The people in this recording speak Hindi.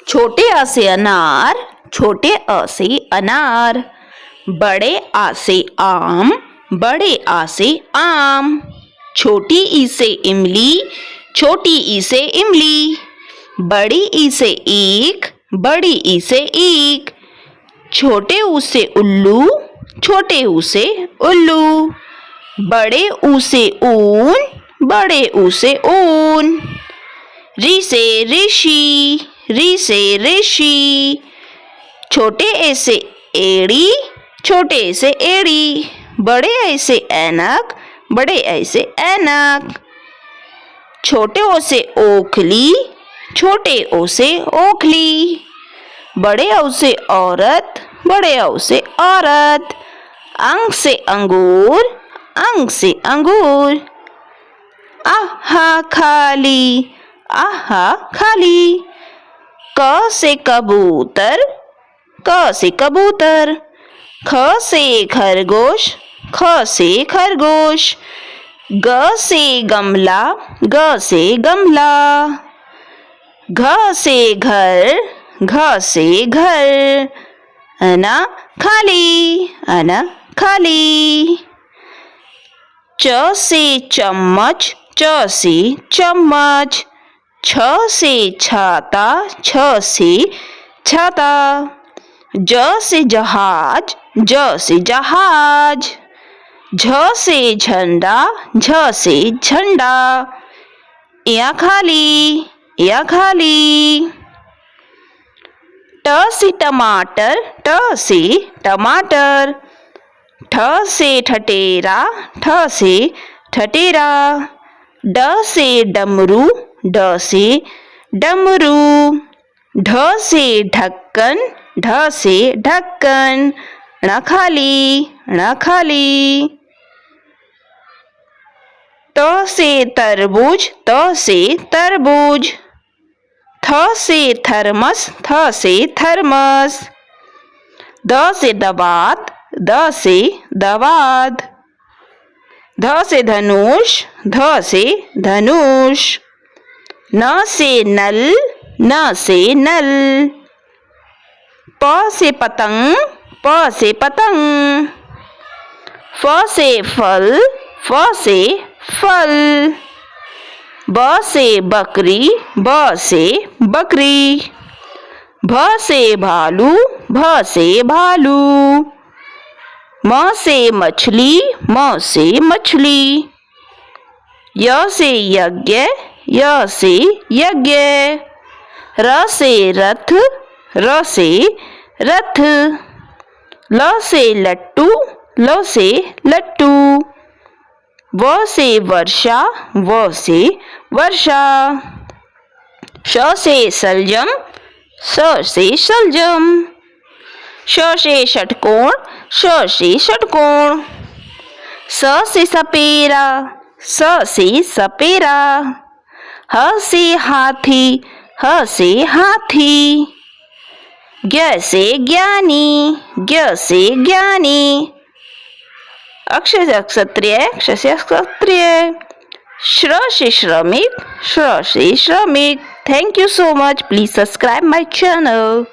छोटे अ से अनार, छोटे अ से अनार। बड़े आ से आम, बड़े आ से आम। छोटी ई से इमली, छोटी ई से इमली। बड़ी ई से ईख, बड़ी ई से ईख। छोटे ऊ से उल्लू, छोटे ऊ से उल्लू। बड़े ऊ से ऊन, बड़े ऊ से ऊन। री से ऋषि, री से ऋषि। छोटे ए से एड़ी, छोटे ए से एड़ी। बड़े ए से ऐनक, बड़े ए से ऐनक। छोटे ओ से ओखली, छोटे ओ से ओखली। बड़े औ से औरत, बड़े औ से औरत। अंग से अंगूर, अंग से अंगूर। आहा खाली, आहा खाली। क से कबूतर, क से कबूतर। ख से खरगोश, ख से खरगोश। ग से गमला, ग से गमला। घ से घर, घ से घर। अना खाली, अना खाली। च से चम्मच, च से चम्मच। छ से छाता, छ से छाता। ज से जहाज, ज से जहाज। झ से झंडा, झ से झंडा। या खाली, या खाली। ट से टमाटर, ट से टमाटर। ठ से ठठेरा, ठ से ठठेरा। ड से डमरू, ड से डमरू। ढ से ढक्कन, ढ से ढक्कन। ण खाली, ण खाली। त से तरबूज, त से तरबूज। थ से थर्मस, थ से थर्मस। द से दवात, द से दवात। ध से धनुष, ध से धनुष। न से नल, न से नल। प से पतंग, प से पतंग। फ से फल, फ से फल। ब से बकरी, ब से बकरी। भ से भालू, भ से भालू। म से मछली, म से मछली। य से यज्ञ, य से यज्ञ। र से रथ, र से रथ। ल से लट्टू, ल से लट्टू। व से वर्षा, व से वर्षा। श से शलजम, श से शलजम। श से षटकोण, श से षटकोण। स से सपेरा, स से सपेरा। ह से हाथी, ह से हाथी। ज्ञ से ज्ञानी, ज्ञ से ज्ञानी। अक्ष से क्षत्रिय, क्ष से क्षत्रिय। श्र से श्रमिक, श्र से श्रमिक। Thank you so much. Please subscribe my channel.